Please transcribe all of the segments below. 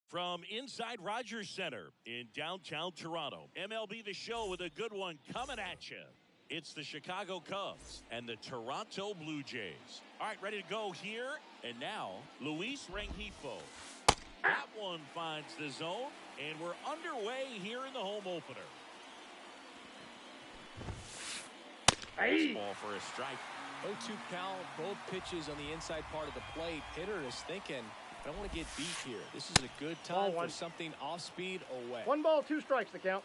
From inside Rogers Center in downtown Toronto, MLB The Show with a good one coming at you. It's the Chicago Cubs and the Toronto Blue Jays. All right, ready to go here. And now, Luis Rengifo. That one finds the zone, and we're underway here in the home opener. Hey. Ball for a strike. 0-2 count, both pitches on the inside part of the plate. Hitter is thinking, I don't want to get beat here. This is a good time for something off speed away. 1 ball, 2 strikes the count.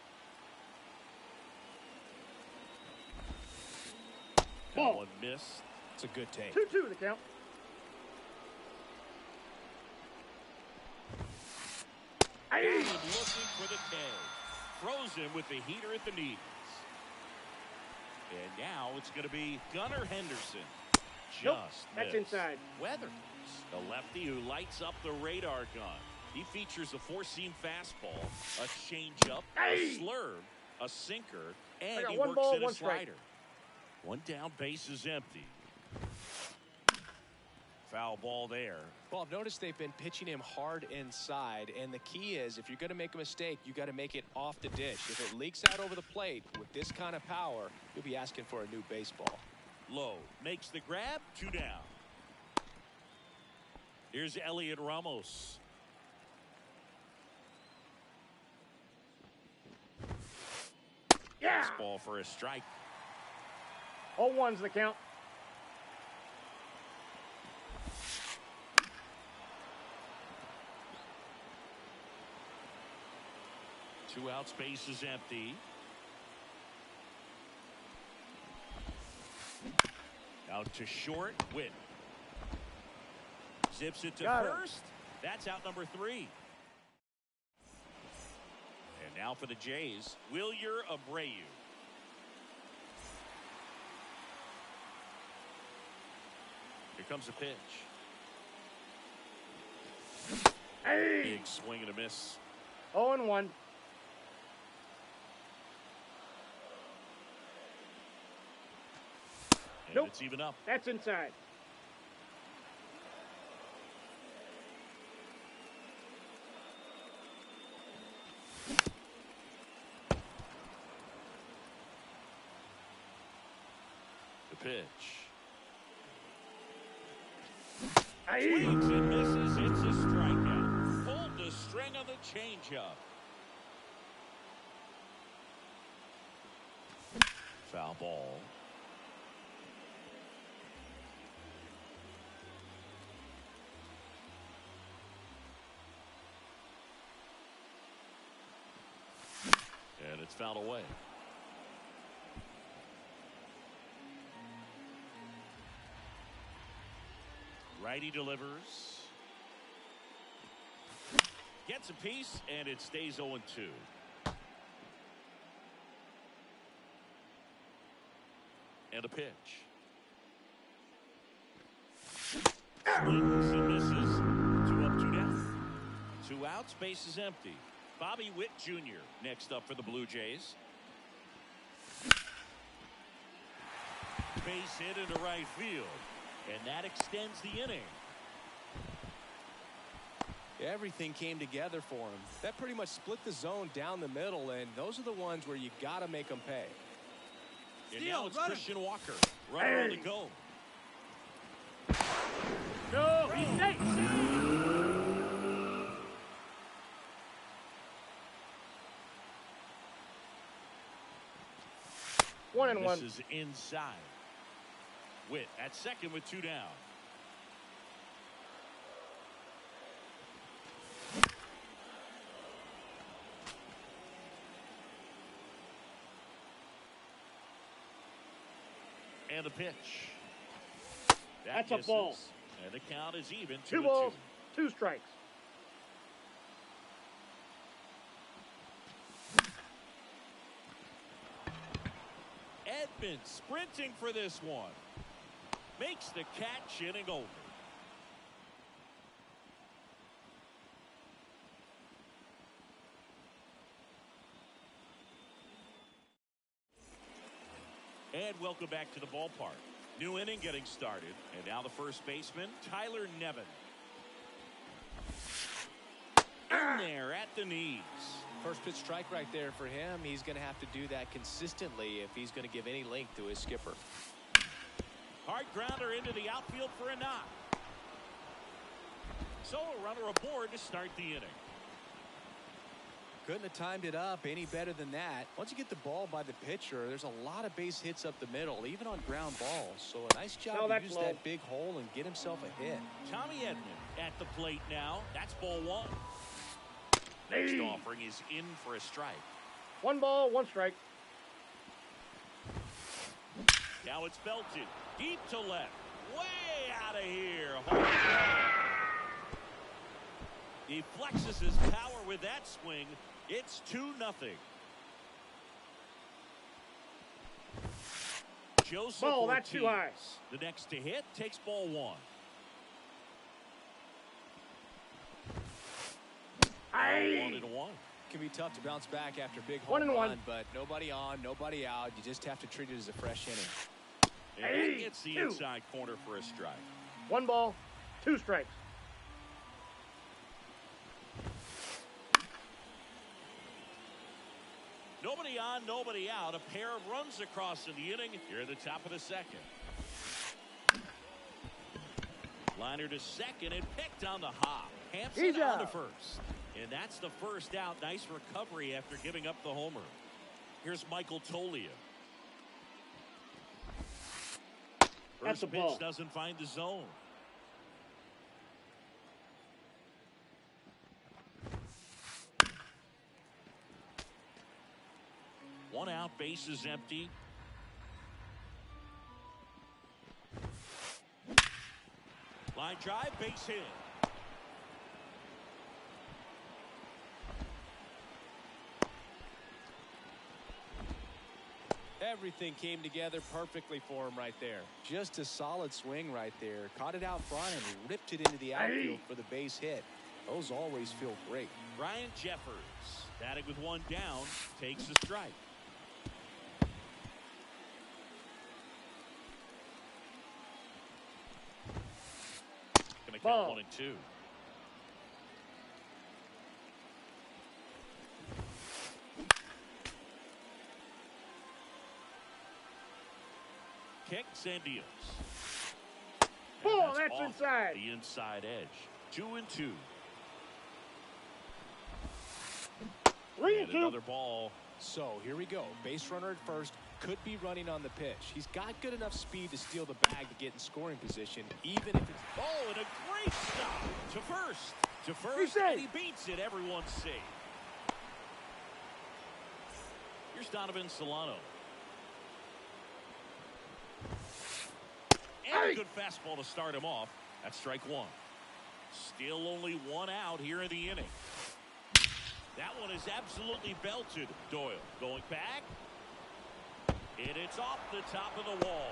That one missed. It's a good take. 2-2 the count. Hey. Looking for the K. Throws him with the heater at the knees. And now it's going to be Gunnar Henderson. Just that's inside. Weathers, the lefty who lights up the radar gun. He features a four-seam fastball, a changeup, a slurve, a sinker, and he works in a slider. One down, base is empty. Foul ball there. Well, I've noticed they've been pitching him hard inside, and the key is if you're going to make a mistake, you got to make it off the dish. If it leaks out over the plate with this kind of power, you'll be asking for a new baseball. Low makes the grab, 2 down. Here's Elliot Ramos. Yeah. Ball for a strike. 0-1's the count. Two out, space is empty. Out to short, Witt. Zips it to first. That's out number 3. And now for the Jays, Wilyer Abreu. Here comes the pitch. Hey. Big swing and a miss. 0-1. And it's even up. That's inside. The pitch. Swings and misses. It's a strikeout. Pulled the string on the changeup. Foul ball. And it's fouled away. Righty delivers. Gets a piece, and it stays 0-2. And a pitch. Swings and misses. 2 up, 2 down. 2 outs, base is empty. Bobby Witt Jr. next up for the Blue Jays. Base hit into right field. And that extends the inning. Everything came together for him. That pretty much split the zone down the middle, and those are the ones where you got to make them pay. And now it's Christian Walker. Runner on the go. No, he's safe. 1-1. This is inside. Witt at second with 2 down. And a pitch. That's a ball. And the count is even. 2 balls, 2 strikes. Edman sprinting for this one. Makes the catch, inning over. And welcome back to the ballpark. New inning getting started. And now the first baseman, Tyler Nevin. in there at the knees. First pitch strike right there for him. He's going to have to do that consistently if he's going to give any length to his skipper. Hard grounder into the outfield for a knock. So a runner aboard to start the inning. Couldn't have timed it up any better than that. Once you get the ball by the pitcher, there's a lot of base hits up the middle, even on ground balls. So a nice job to use that big hole and get himself a hit. Tommy Edman at the plate now. That's ball one. Next offering is in for a strike. 1 ball, 1 strike. Now it's belted deep to left. Way out of here. He flexes his power with that swing. It's 2-0. Joseph Ball, that's too high. The next to hit takes ball one. Aye. 1-1. Can be tough to bounce back after big home 1-1. run, but nobody on, nobody out. You just have to treat it as a fresh inning. And he gets the inside corner for a strike. 1 ball, 2 strikes. Nobody on, nobody out. A pair of runs across in the inning. Here at the top of the second. Liner to second and picked on the hop. Hampson on to first. And that's the first out. Nice recovery after giving up the homer. Here's Michael Tolia. That's First a ball. pitch doesn't find the zone. One out, base is empty. Line drive, base hit. Everything came together perfectly for him right there. Just a solid swing right there. Caught it out front and ripped it into the outfield for the base hit. Those always feel great. Ryan Jeffers, batting with one down, takes the strike. Gonna count 1 and 2. Kicks and deals. Ball, that's off inside. The inside edge. 2 and 2. 3 And and 2. another ball. So here we go. Base runner at first. Could be running on the pitch. He's got good enough speed to steal the bag to get in scoring position, even if it's... Oh, and a great stop to first. To first, He's and safe. he beats it. Everyone's safe. Here's Donovan Solano. And a good fastball to start him off. That's strike one. Still only one out here in the inning. That one is absolutely belted. Doyle going back. And it's off the top of the wall.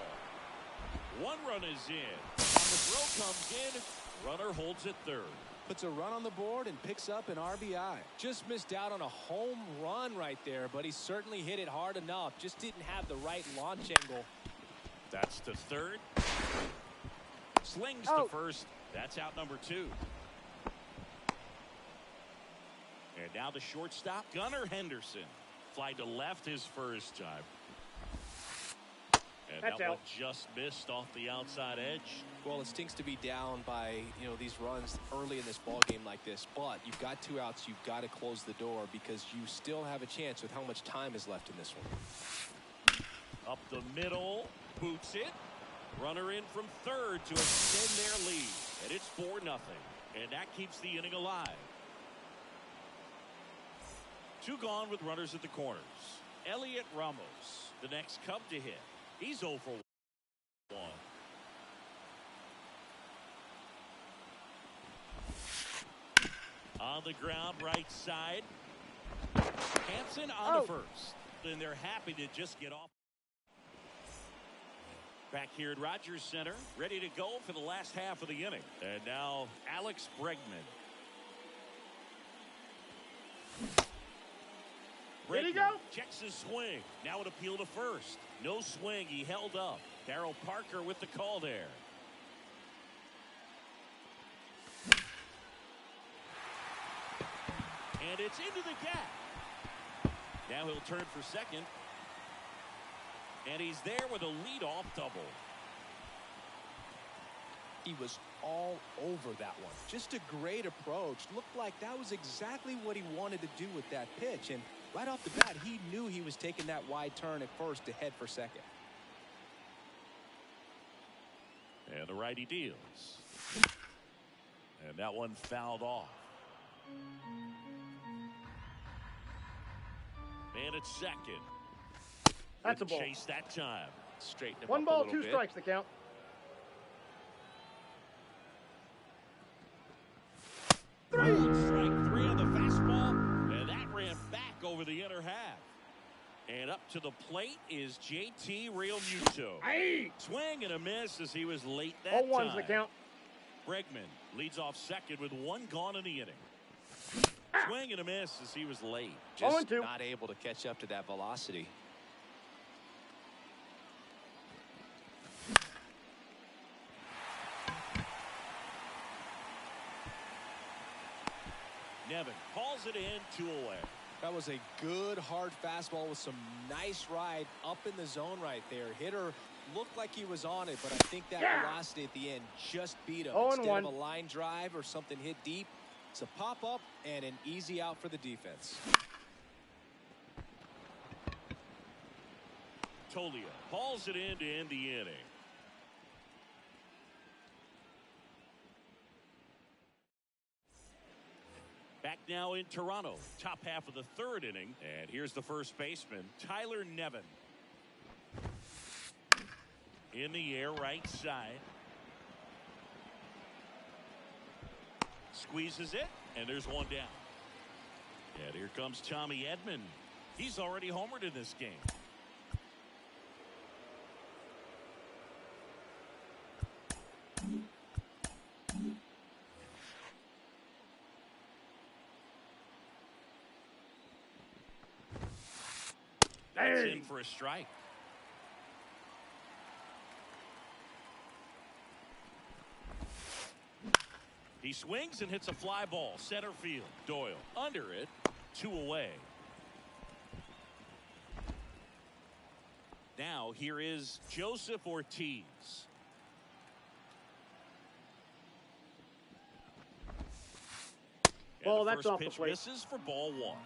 One run is in. And the throw comes in. Runner holds it third. Puts a run on the board and picks up an RBI. Just missed out on a home run right there, but he certainly hit it hard enough. Just didn't have the right launch angle. That's to third. Slings to first. That's out number 2. And now the shortstop, Gunnar Henderson. Fly to left his first time. And That's that one out. just missed off the outside edge. Well, it stinks to be down by, these runs early in this ball game like this, but you've got 2 outs. You've got to close the door because you still have a chance with how much time is left in this one. Up the middle, boots it. Runner in from third to extend their lead. And it's 4-0. And that keeps the inning alive. 2 gone with runners at the corners. Elliot Ramos, the next Cub to hit. He's 0 for 1. On the ground, right side. Hampson on to first. And they're happy to just get off. Back here at Rogers Center, ready to go for the last half of the inning. And now Alex Bregman. There you go. Checks his swing. Now an appeal to first. No swing. He held up. Darryl Parker with the call there. And it's into the gap. Now he'll turn for second. And he's there with a leadoff double. He was all over that one. Just a great approach. Looked like that was exactly what he wanted to do with that pitch. And right off the bat, he knew he was taking that wide turn at first to head for second. And the righty deals. And that one fouled off. And it's second. That's a ball. Chase that time. Straighten him One up ball, a little 2 bit. strikes, the count. Strike 3 on the fastball. And that ran back over the inner half. And up to the plate is JT Realmuto. Aye. Swing and a miss as he was late that 0-1's time. the count. Bregman leads off second with 1 gone in the inning. Swing and a miss as he was late. Just 0-2. not able to catch up to that velocity. Nevin calls it in, 2 away. That was a good hard fastball with some nice ride up in the zone right there. Hitter looked like he was on it, but I think that velocity at the end just beat him. 0-1. Instead of a line drive or something hit deep, it's a pop up and an easy out for the defense. Tolia hauls it in to end the inning. Back now in Toronto, top half of the 3rd inning. And here's the first baseman, Tyler Nevin. In the air, right side. Squeezes it, and there's one down. And here comes Tommy Edman. He's already homered in this game. That's in for a strike. He swings and hits a fly ball, center field. Doyle under it, 2 away. Now here is Joseph Ortiz. Ball, And the that's first off the pitch plate. misses for ball 1.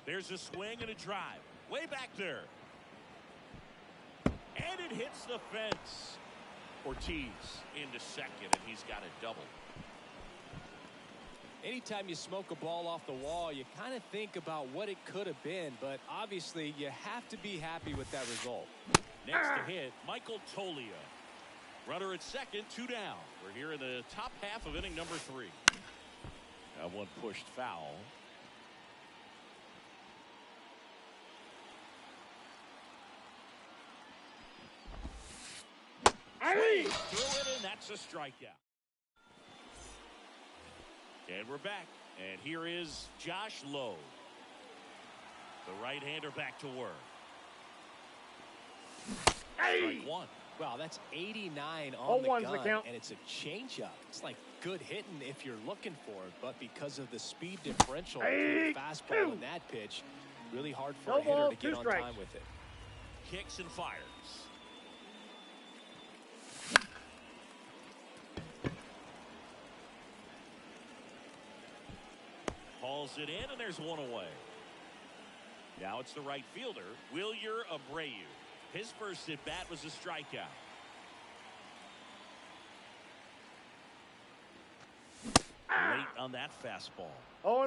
There's a swing and a drive. Way back there. And it hits the fence. Ortiz into second, and he's got a double. Anytime you smoke a ball off the wall, you kind of think about what it could have been, but obviously you have to be happy with that result. Next to hit, Michael Tolia. Runner at second, 2 down. We're here in the top half of inning number 3. That one pushed foul. Swing through it, and that's a strikeout. And we're back. And here is Josh Lowe. The right-hander back to work. Strike 1. Wow, that's 89 on the 0-1's gun, the count. and it's a changeup. It's like good hitting if you're looking for it, but because of the speed differential between the fastball and that pitch, really hard for No a hitter ball, to get 2 on strikes. time with it. Kicks and fires. Hauls it in, and there's 1 away. Now it's the right fielder, Wilyer Abreu. His first at bat was a strikeout. Late on that fastball.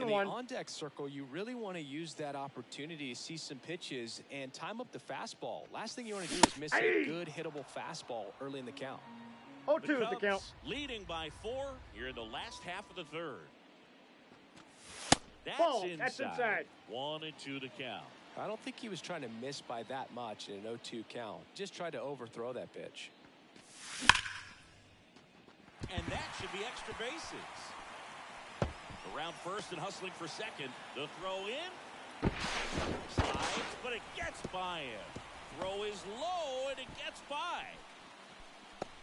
In the 0-1. on-deck circle, you really want to use that opportunity to see some pitches and time up the fastball. Last thing you want to do is miss a good hittable fastball early in the count. 0-2 is the count. Cubs leading by 4 here in the last half of the 3rd. Ball, that's inside. 1 and 2 the count. I don't think he was trying to miss by that much in an 0-2 count. Just tried to overthrow that pitch. And that should be extra bases. Around first and hustling for second. The throw in. Slides, but it gets by him. Throw is low, and it gets by.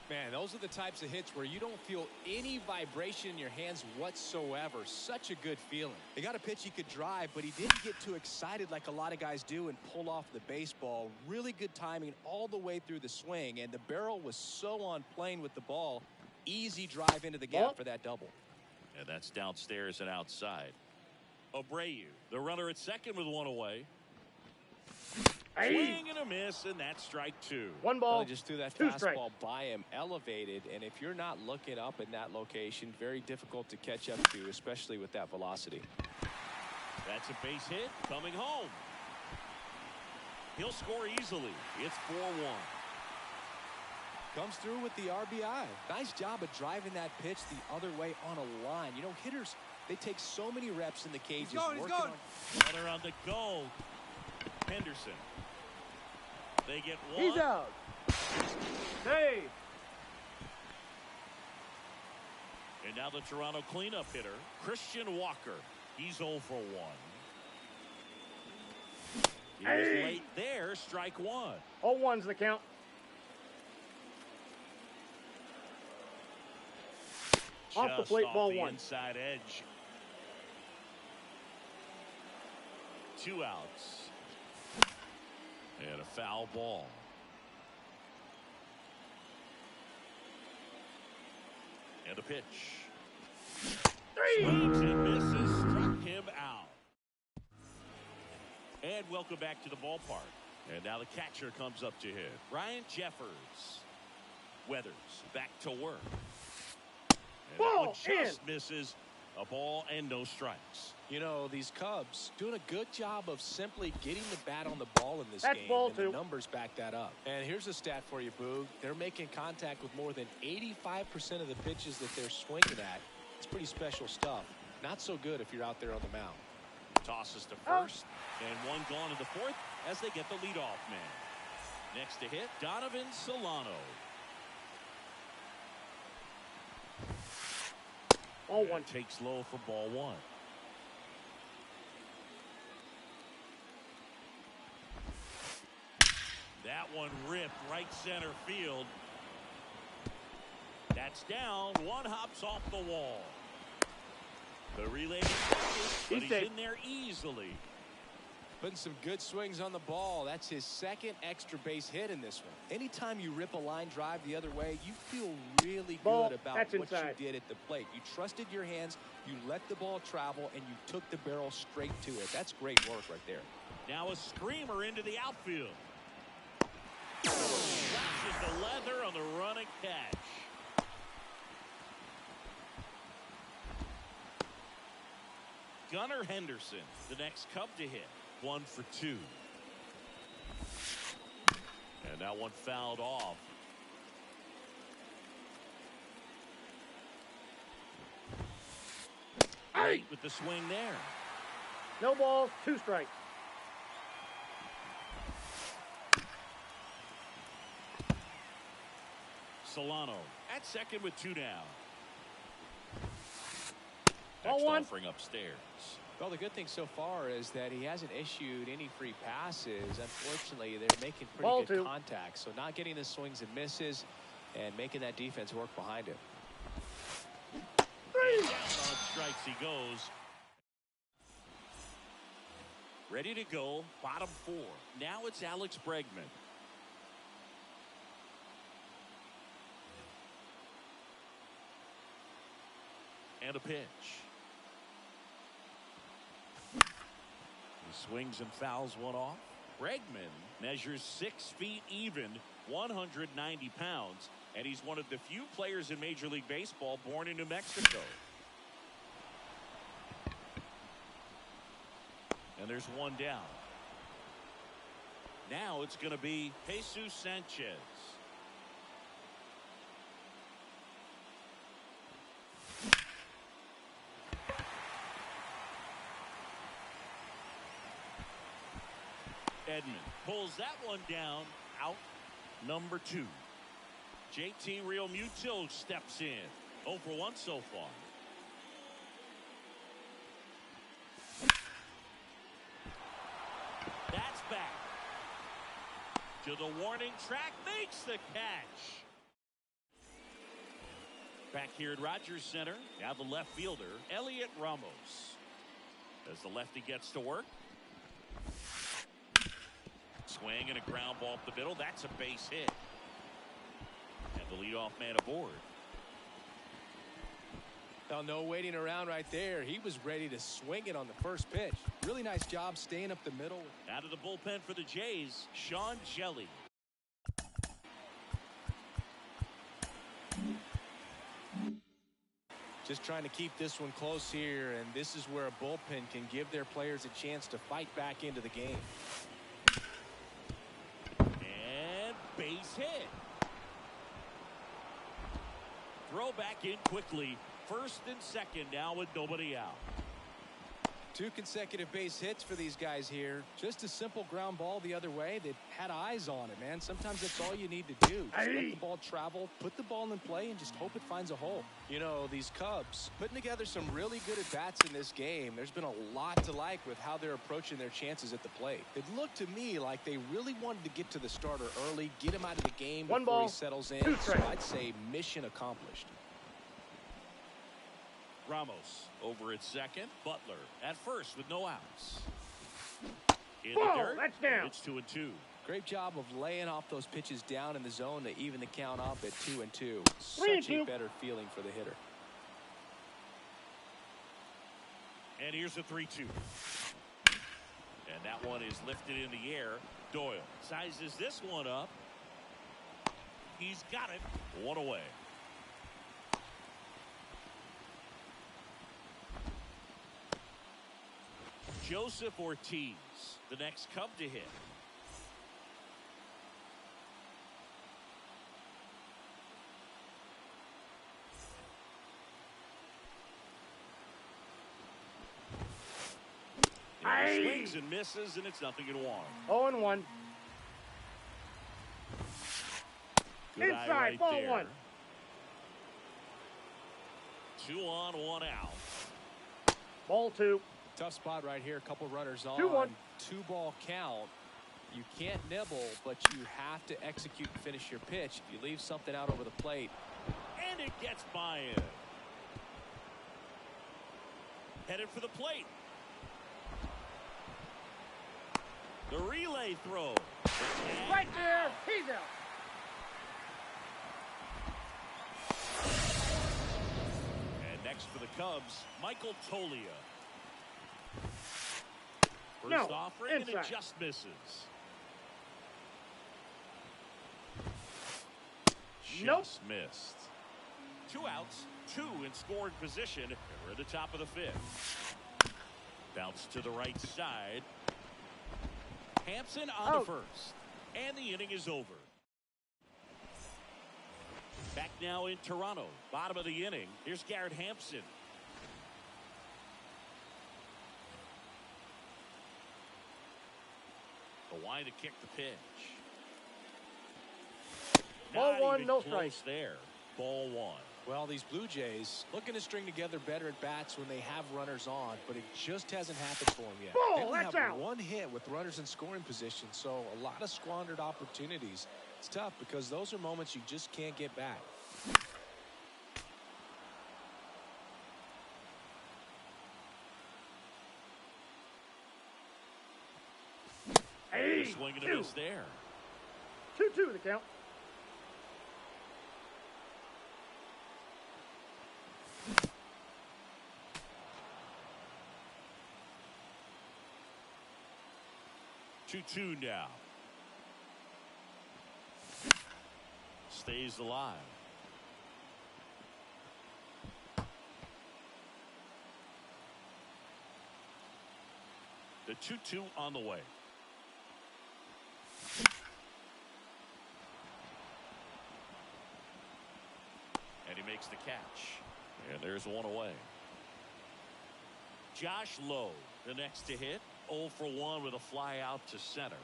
Man, those are the types of hits where you don't feel any vibration in your hands whatsoever. Such a good feeling. They got a pitch he could drive, but he didn't get too excited like a lot of guys do and pull off the baseball. Really good timing all the way through the swing, and the barrel was so on plane with the ball. Easy drive into the gap for that double. And that's downstairs and outside. Abreu, the runner at second with one away. Swing and a miss, and that's strike two. One ball, well, just threw that two fastball strikes. by him, elevated, and if you're not looking up in that location, very difficult to catch up to, especially with that velocity. That's a base hit coming home. He'll score easily. It's 4-1. Comes through with the RBI. Nice job of driving that pitch the other way on a line. You know, hitters, they take so many reps in the cages. He's going. Runner on the go. Henderson. They get one. He's out. Hey. And now the Toronto cleanup hitter, Christian Walker. He's 0 for 1. He was late there, strike one. 0-1's the count. Off the plate, ball one. Inside edge. 2 outs. And a foul ball. And a pitch. Swings and misses, struck him out. And welcome back to the ballpark. And now the catcher comes up to hit. Ryan Jeffers. Weathers back to work. And that one just misses. A ball and no strikes. You know, these Cubs doing a good job of simply getting the bat on the ball in this game. Ball and two. The numbers back that up. And here's a stat for you, Boog. They're making contact with more than 85% of the pitches that they're swinging at. It's pretty special stuff. Not so good if you're out there on the mound. Tosses to first. And one gone in the fourth as they get the leadoff man. Next to hit, Donovan Solano. Ball one. Takes low for ball one. That one ripped right center field. That's down. One hops off the wall. The relay, but he's in there easily. Putting some good swings on the ball. That's his second extra base hit in this one. Anytime you rip a line drive the other way, you feel really good about what you did at the plate. You trusted your hands, you let the ball travel, and you took the barrel straight to it. That's great work right there. Now a screamer into the outfield. Flashes the leather on the running catch. Gunnar Henderson, the next Cub to hit. 1 for 2. And that one fouled off. Right with the swing there. No balls, 2 strikes. Solano at second with 2 down. Ball Next one. offering upstairs. Well, the good thing so far is that he hasn't issued any free passes. Unfortunately, they're making pretty good contact. So not getting the swings and misses and making that defense work behind him. Down on strikes he goes. Ready to go. Bottom 4. Now it's Alex Bregman. And a pitch. He swings and fouls one off. Bregman measures 6 feet even, 190 pounds, and he's one of the few players in Major League Baseball born in New Mexico. And there's one down. Now it's going to be Jesus Sanchez. Edman pulls that one down. Out number 2. JT Realmuto steps in. 0 for 1 so far. That's back to the warning track. Makes the catch. Back here at Rogers Center, now the left fielder, Elliot Ramos. As the lefty gets to work. Swing and a ground ball up the middle. That's a base hit. And the leadoff man aboard. Now, no waiting around right there. He was ready to swing it on the first pitch. Really nice job staying up the middle. Out of the bullpen for the Jays, Sean Jelly. Just trying to keep this one close here, and this is where a bullpen can give their players a chance to fight back into the game. And base hit. Throw back in quickly. First and second now with nobody out. 2 consecutive base hits for these guys here. Just a simple ground ball the other way that had eyes on it, man. Sometimes that's all you need to do. Just let the ball travel, put the ball in play, and just hope it finds a hole. You know, these Cubs putting together some really good at-bats in this game. There's been a lot to like with how they're approaching their chances at the plate. It looked to me like they really wanted to get to the starter early, get him out of the game before he settles in. So I'd say mission accomplished. Ramos over at second. Butler at first with no outs. In Ball, the dirt, that's down. it's 2-2. Great job of laying off those pitches down in the zone to even the count up at 2-2. 3-2. Such a better feeling for the hitter. And here's a 3-2. And that one is lifted in the air. Doyle sizes this one up. He's got it. One away. Joseph Ortiz, the next Cub to hit. He swings and misses, and it's 0-1. 0-1. Good eye Inside, right ball there. 1. 2 on, 1 out. Ball 2. Tough spot right here. A couple runners on. 2-1. 2-ball count. You can't nibble, but you have to execute and finish your pitch. If you leave something out over the plate. And it gets by him. Headed for the plate. The relay throw. Right there. He's out. And next for the Cubs, Michael Tolia. First No, offering, and it inside. just misses. Nope. Just missed. 2 outs, 2 in scoring position. And we're at the top of the 5th. Bounce to the right side. Hampson on the first. And the inning is over. Back now in Toronto. Bottom of the inning. Here's Garrett Hampson. The wide to kick the pitch. Ball Not 1, even no close strikes. there. Ball 1. Well, these Blue Jays looking to string together better at bats when they have runners on, but it just hasn't happened for them yet. Ball, they only that's have out. 1 hit with runners in scoring position, so a lot of squandered opportunities. It's tough because those are moments you just can't get back. Swing and a miss there. 2-2 the count. Two now. Stays alive. The 2-2 on the way. And he makes the catch. And there's 1 away. Josh Lowe, the next to hit. 0 for 1 with a fly out to center.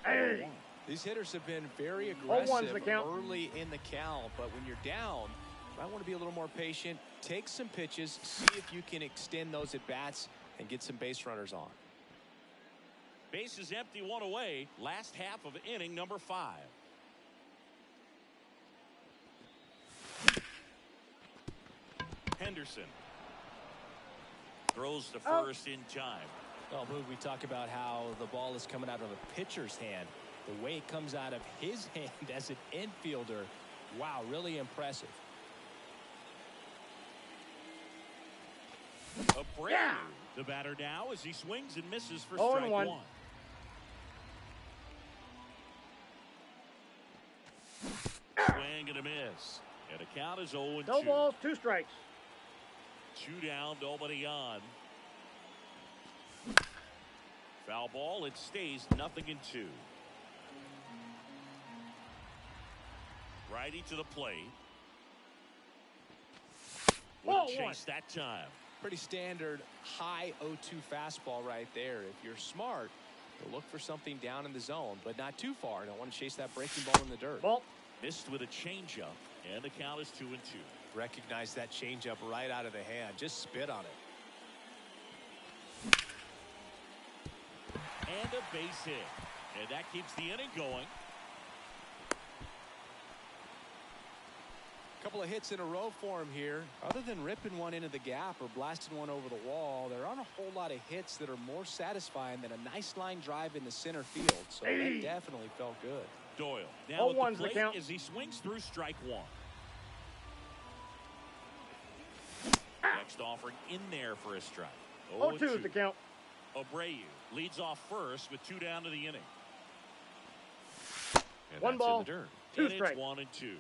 Hey. These hitters have been very 0-1's aggressive the count. early in the count, but when you're down, I want to be a little more patient. Take some pitches, see if you can extend those at bats and get some base runners on. Base is empty, 1 away. Last half of inning number 5. Henderson throws to first in time. Well, Boog, we talk about how the ball is coming out of a pitcher's hand. The way it comes out of his hand as an infielder, wow, really impressive. Abreu, the batter now as he swings and misses for 0-1. strike one. Swing and a miss. And the count is 0-2. No balls, 2 strikes. 2 down, nobody on. Foul ball, it stays 0-2. Righty to the plate. Wouldn't chase that time. Pretty standard high 0-2 fastball right there. If you're smart, you'll look for something down in the zone, but not too far. Don't want to chase that breaking ball in the dirt. Ball. Missed with a changeup, and the count is 2-2. Recognize that changeup right out of the hand. Just spit on it. And a base hit. And that keeps the inning going. Couple of hits in a row for him here. Other than ripping one into the gap or blasting one over the wall, there aren't a whole lot of hits that are more satisfying than a nice line drive in the center field. So that definitely felt good. Doyle now at the plate count. as he swings through strike one. Next offering in there for a strike. 0-2 is the count. Abreu leads off first with 2 down to the inning. And 1 that's ball, in the dirt. 2 and strikes. It's 1-2.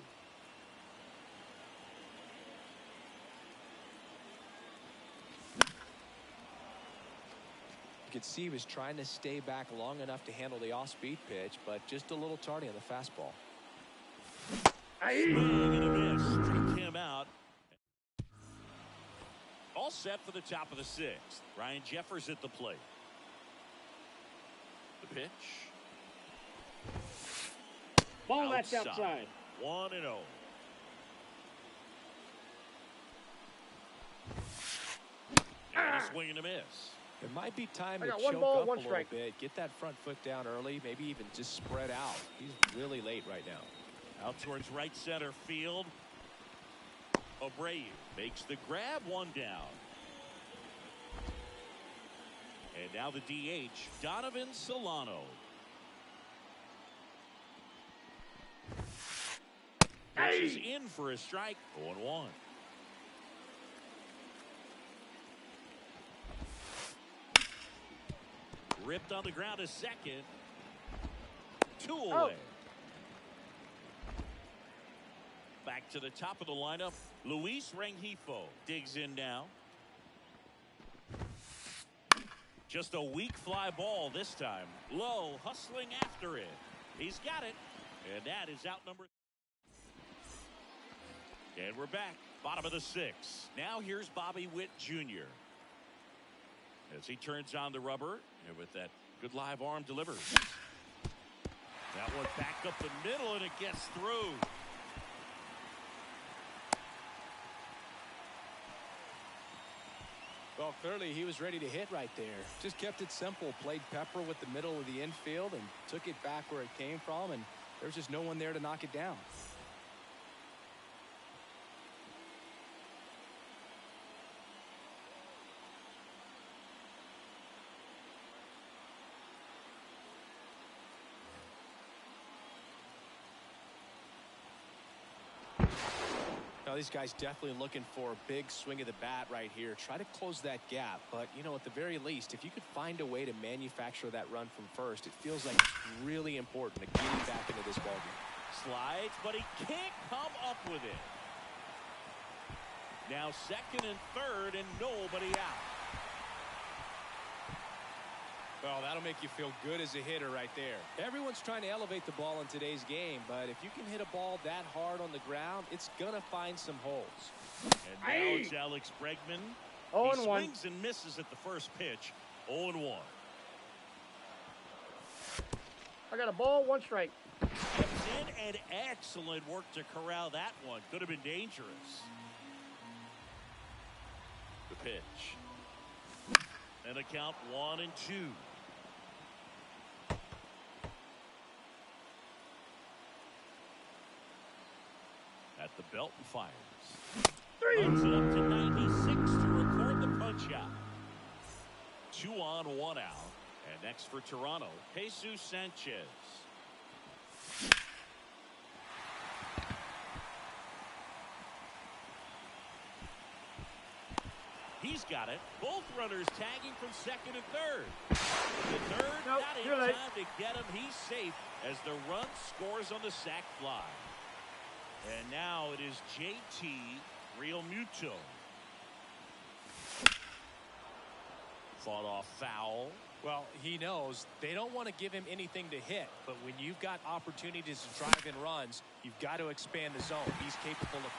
You could see he was trying to stay back long enough to handle the off-speed pitch, but just a little tardy on the fastball. Swing and a miss. Struck him out. All set for the top of the 6th. Ryan Jeffers at the plate. The pitch. Ball, that's outside. 1-0. And a swing and a miss. It might be time to got choke 1 ball, up 1 a little strike. bit, get that front foot down early, maybe even just spread out. He's really late right now. Out towards right center field. Abreu makes the grab, 1 down. And now the DH, Donovan Solano. Pitches in for a strike, 0-1. Ripped on the ground a second. 2 away. Back to the top of the lineup. Luis Rengifo digs in now. Just a weak fly ball this time. Low, hustling after it. He's got it. And that is out number. And we're back. Bottom of the 6th. Now here's Bobby Witt Jr. as he turns on the rubber. And with that good live arm delivers. That one back up the middle, and it gets through. Well, clearly he was ready to hit right there. Just kept it simple. Played pepper with the middle of the infield and took it back where it came from, and there's just no one there to knock it down. Now, these guys definitely looking for a big swing of the bat right here. Try to close that gap. But, you know, at the very least, if you could find a way to manufacture that run from first, it feels like it's really important to getting back into this ballgame. Slides, but he can't come up with it. Now 2nd and 3rd, and nobody out. Well, that'll make you feel good as a hitter right there. Everyone's trying to elevate the ball in today's game, but if you can hit a ball that hard on the ground, it's going to find some holes. And now it's Alex Bregman. 0-1. He swings and misses at the first pitch. 0-1. I got a ball, 1 strike. Steps in, and excellent work to corral that one. Could have been dangerous. The pitch. And a count 1-2. At the belt and fires. Runs it up to 96 to record the punch out. 2 on, 1 out. And next for Toronto, Jesus Sanchez. He's got it. Both runners tagging from second and third. The third, nope, not in time to get him. He's safe as the run scores on the sac fly. And now it is JT Realmuto. Fought off foul. Well, he knows they don't want to give him anything to hit, but when you've got opportunities to drive in runs, you've got to expand the zone. He's capable of.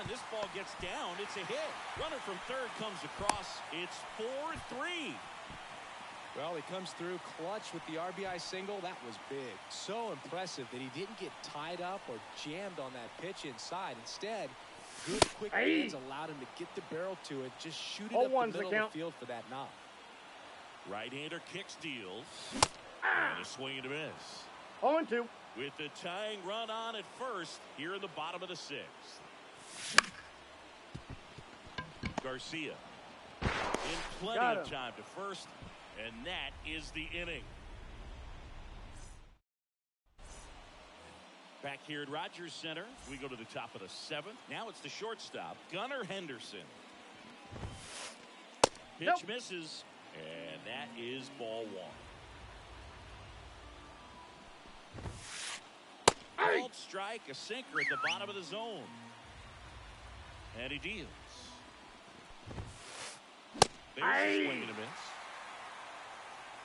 And this ball gets down. It's a hit. Runner from third comes across. It's 4-3. Well, he comes through clutch with the RBI single. That was big. So impressive that he didn't get tied up or jammed on that pitch inside. Instead, good quick hands allowed him to get the barrel to it. Just shoot it up the middle of the field for that knock. Right-hander kicks, deals. And a swing and a miss. 0-2. With the tying run on at first here in the bottom of the 6th. Garcia in plenty of time to first, and that is the inning. Back here at Rogers Center, we go to the top of the 7th. Now it's the shortstop, Gunnar Henderson. Pitch misses, and that is ball 1. Called strike, a sinker at the bottom of the zone. And he deals. There's a swing and a miss.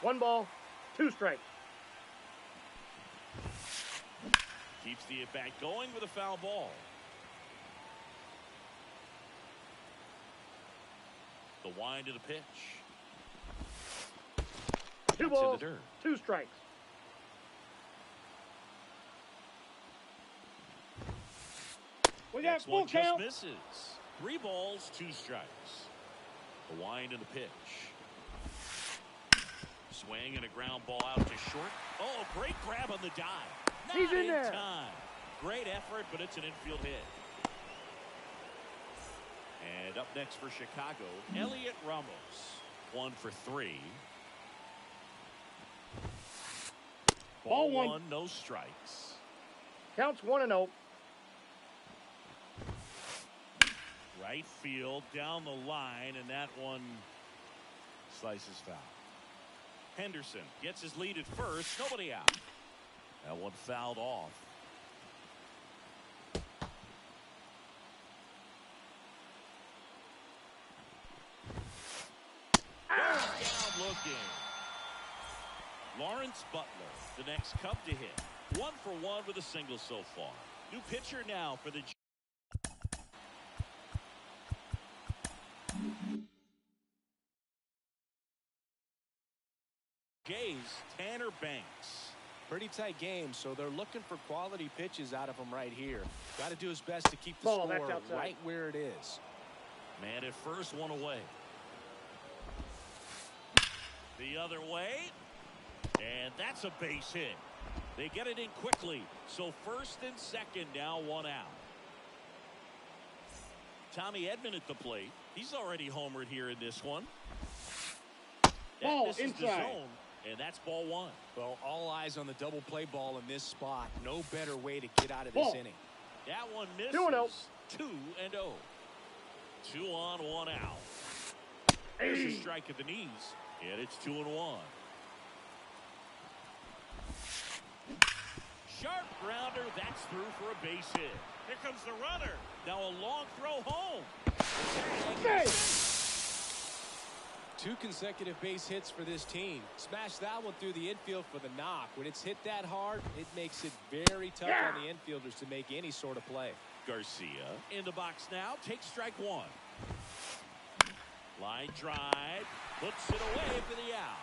1 ball, 2 strikes. Keeps the at-bat going with a foul ball. The wind of the pitch. 2 balls, 2 strikes. We got Next full one count. just misses. 3 balls, 2 strikes. The wind of the pitch. Swing and a ground ball out to short. Oh, great grab on the dive. Not He's in there. Time. Great effort, but it's an infield hit. And up next for Chicago, Elliot Ramos. 1 for 3. Ball 1. 1, no strikes. Counts 1-0. Right field down the line, and that one slices foul. Henderson gets his lead at first. Nobody out. That one fouled off. Down looking. Lawrence Butler, the next Cub to hit. 1 for 1 with a single so far. New pitcher now for the Jays, Tanner Banks. Pretty tight game, so they're looking for quality pitches out of him right here. Got to do his best to keep the Ball, score that's outside. right where it is. Man at first, 1 away. The other way. And that's a base hit. They get it in quickly. So first and second now, 1 out. Tommy Edman at the plate. He's already homered here in this one. Ball misses inside. the zone, and that's ball 1. Well, all eyes on the double play ball in this spot. No better way to get out of this inning. That one misses. 2-0. 2-0. 2 on, 1 out. There's a strike at the knees, and it's 2-1. Sharp grounder, that's through for a base hit. Here comes the runner. Now a long throw home. Hey. 2 consecutive base hits for this team. Smash that one through the infield for the knock. When it's hit that hard, it makes it very tough on the infielders to make any sort of play. Garcia in the box now. Takes strike 1. Line drive. Puts it away for the out.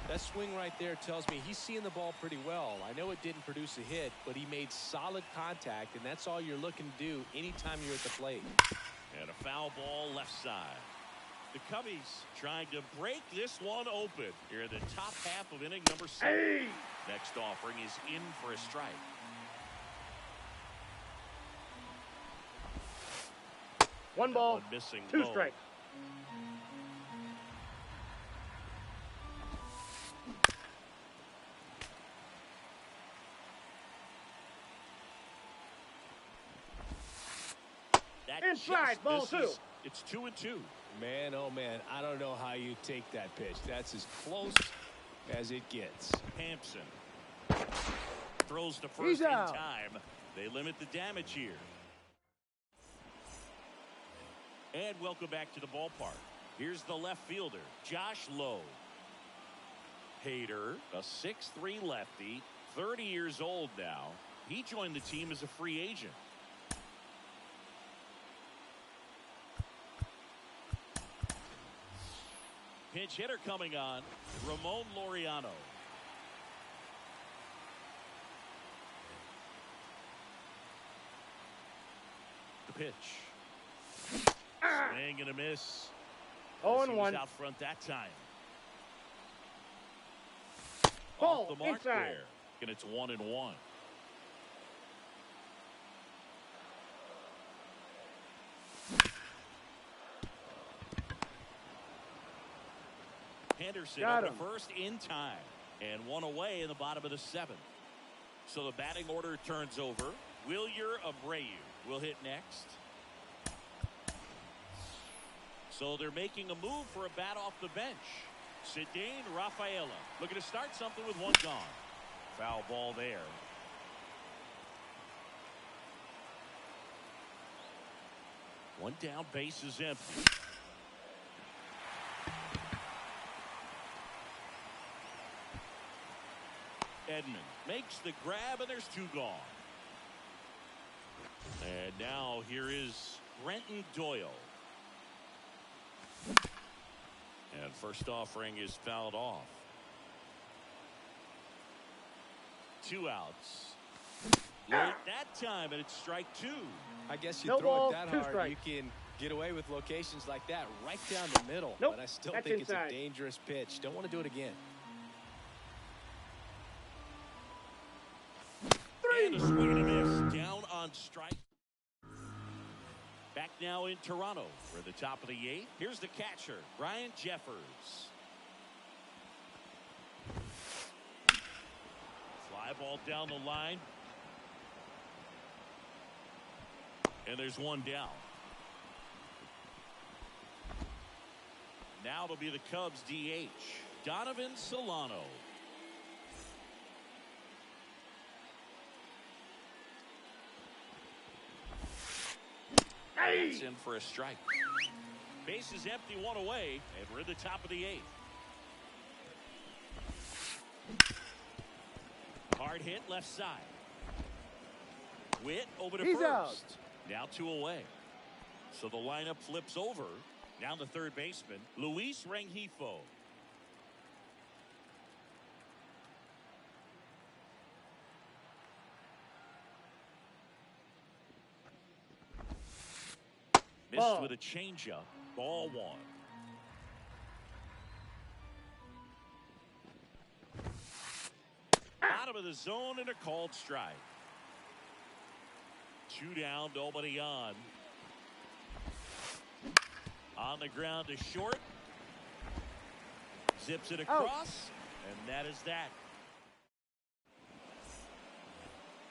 That swing right there tells me he's seeing the ball pretty well. I know it didn't produce a hit, but he made solid contact, and that's all you're looking to do anytime you're at the plate. And a foul ball left side. The Cubbies trying to break this one open here in the top half of inning number 6. Hey. Next offering is in for a strike. One ball, missing 2 low. strikes. That Inside, just ball misses. 2. It's 2-2. Man, oh man, I don't know how you take that pitch. That's as close as it gets. Hampson throws to He's first in out. time. They limit the damage here. And welcome back to the ballpark. Here's the left fielder, Josh Lowe. Hader, a 6'3" lefty, 30 years old now. He joined the team as a free agent. Pinch hitter coming on, Ramon Laureano. The pitch. Swing and a miss. 0-1. Out front that time. Ball Off the mark inside. there. And it's 1-1. Henderson Got over him. first in time. And 1 away in the bottom of the 7th. So the batting order turns over. Wilyer Abreu will hit next. So they're making a move for a bat off the bench. Cedane Rafaela looking to start something with 1 gone. Foul ball there. One down, base is empty. Edman makes the grab, and there's 2 gone. And now here is Brenton Doyle. And first offering is fouled off. 2 outs. Late that time, and it's strike 2. I guess you No throw ball, it that 2 hard, strikes. you can get away with locations like that right down the middle. Nope, But I still that's think inside. it's a dangerous pitch. Don't want to do it again. And a swing and a miss. Down on strike. Back now in Toronto for the top of the 8th. Here's the catcher, Brian Jeffers. Fly ball down the line. And there's 1 down. Now it'll be the Cubs DH, Donovan Solano. That's in for a strike. Base is empty, 1 away, and we're at the top of the 8th. Hard hit left side. Witt over to He's first. out. Now 2 away. So the lineup flips over. Now the third baseman, Luis Rengifo. Missed Ball. with a changeup. Ball 1. Bottom of the zone and a called strike. 2 down, nobody on. On the ground to short. Zips it across, and that is that.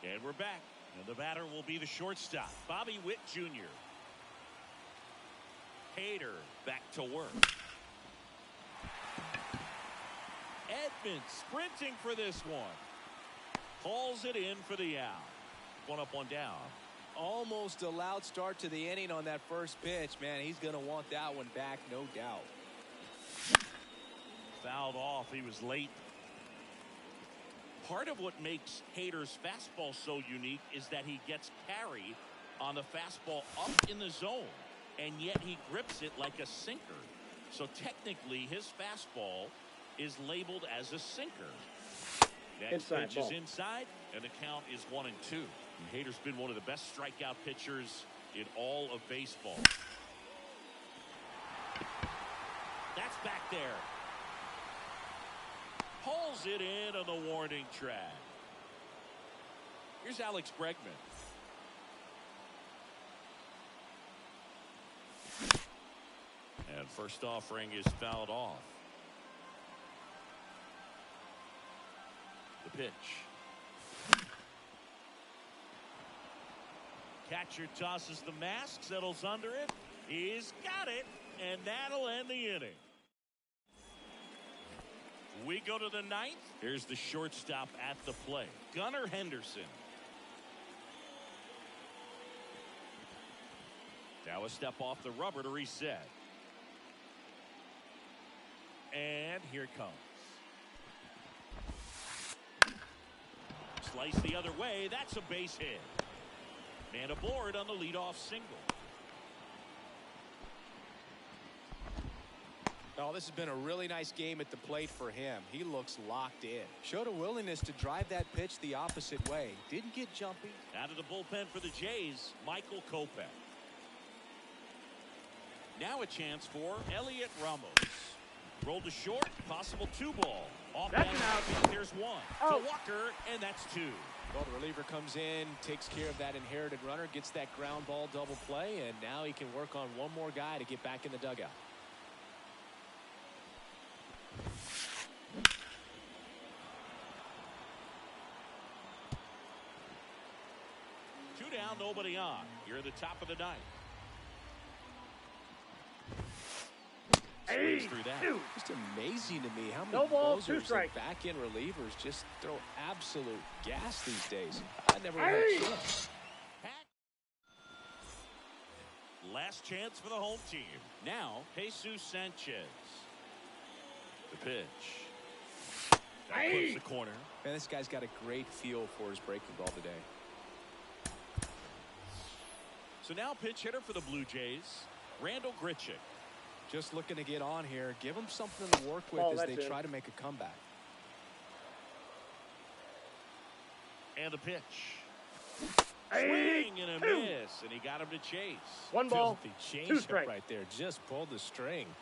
And we're back. And the batter will be the shortstop, Bobby Witt Jr. Hader back to work. Edman sprinting for this one. Hauls it in for the out. 1 up, 1 down. Almost a loud start to the inning on that first pitch. Man, he's going to want that one back, no doubt. Fouled off. He was late. Part of what makes Hader's fastball so unique is that he gets carry on the fastball up in the zone, and yet he grips it like a sinker. So technically, his fastball is labeled as a sinker. Next Inside pitch ball. is inside, and the count is 1-2. And Hader's been one of the best strikeout pitchers in all of baseball. That's back there. Pulls it in on the warning track. Here's Alex Bregman. And first offering is fouled off. The pitch. Catcher tosses the mask, settles under it. He's got it, and that'll end the inning. We go to the ninth. Here's the shortstop at the plate, Gunnar Henderson. Now a step off the rubber to reset. And here it comes. Slice the other way. That's a base hit. Man aboard on the leadoff single. Oh, this has been a really nice game at the plate for him. He looks locked in. Showed a willingness to drive that pitch the opposite way. Didn't get jumpy. Out of the bullpen for the Jays, Michael Kopech. Now a chance for Elliot Ramos. Rolled to short, possible 2-ball. Off That's that an out. There's one. Oh. To Walker, and that's 2. Well, the reliever comes in, takes care of that inherited runner, gets that ground ball double play, and now he can work on one more guy to get back in the dugout. Two down, nobody on. You're at the top of the ninth. Hey, Through that. two. Just amazing to me how many No ball, 2 closers and strikes. back-end relievers just throw absolute gas these days. I never would Hey. have guessed. Last chance for the home team. Now, Jesus Sanchez. The pitch. That Hey. clips the corner. Man, this guy's got a great feel for his breaking ball today. So now pitch hitter for the Blue Jays, Randall Grichuk. Just looking to get on here. Give them something to work with Oh, as that's they it. try to make a comeback. And the pitch. Hey, Swing and a 2. miss, and he got him to chase. 1 ball, Filthy 2 changeup strikes. right there. Just pulled the string.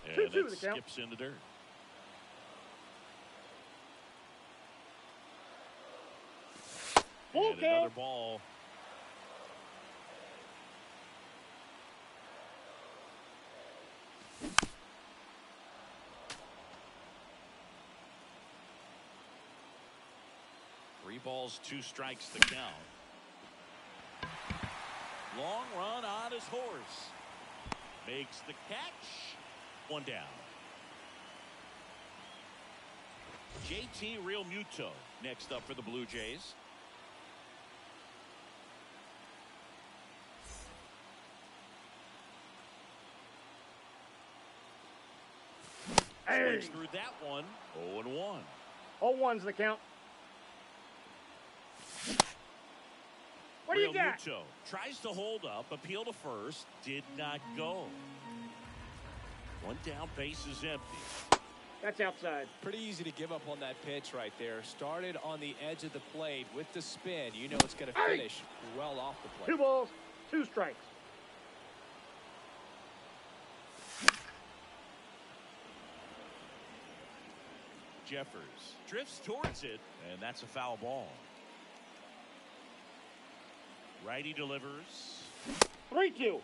And 2-2 it the count. skips in the dirt. Full And another count. ball. Three balls, 2 strikes to count. Long run on his horse. Makes the catch. 1 down. JT Realmuto next up for the Blue Jays. Hey. Swings through that one. 0-1. 0-1's the count. What do you got? Realmuto tries to hold up, appeal to first, did not go. 1 down, base is empty. That's outside. Pretty easy to give up on that pitch right there. Started on the edge of the plate with the spin. You know it's going to Hey. finish well off the 2 plate. balls, 2 strikes. Jeffers drifts towards it, and that's a foul ball. Righty delivers. 3-2.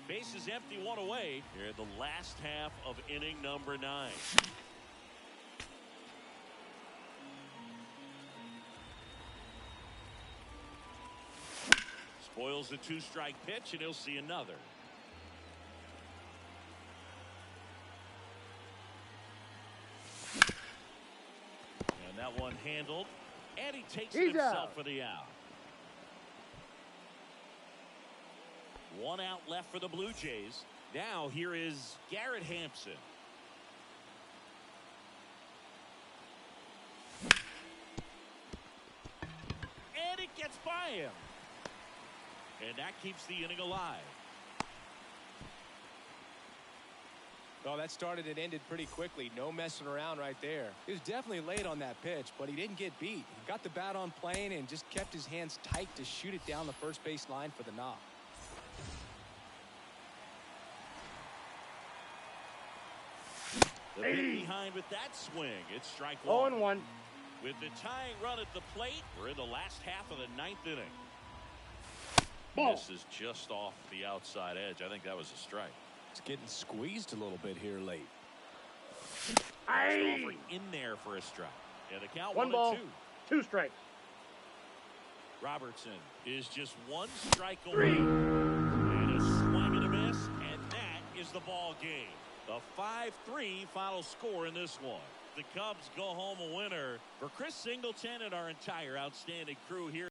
Base is empty, 1 away. Here the last half of inning number 9. Spoils the 2-strike pitch, and he'll see another. And that one handled, and he takes it He's himself out. for the out. 1 out left for the Blue Jays. Now here is Garrett Hampson. And it gets by him. And that keeps the inning alive. Oh, that started and ended pretty quickly. No messing around right there. He was definitely late on that pitch, but he didn't get beat. He got the bat on plane and just kept his hands tight to shoot it down the first base line for the knock. The big Hey. behind with that swing. It's strike 1. 0-1. With the tying run at the plate, we're in the last half of the 9th inning. Ball. This is just off the outside edge. I think that was a strike. It's getting squeezed a little bit here late. Aye. Over in there for a strike. And the count 1-2. 2 strikes. Robertson is just 1 strike away. 3. And a swing and a miss, and that is the ball game. The 5-3 final score in this one. The Cubs go home a winner. For Chris Singleton and our entire outstanding crew here.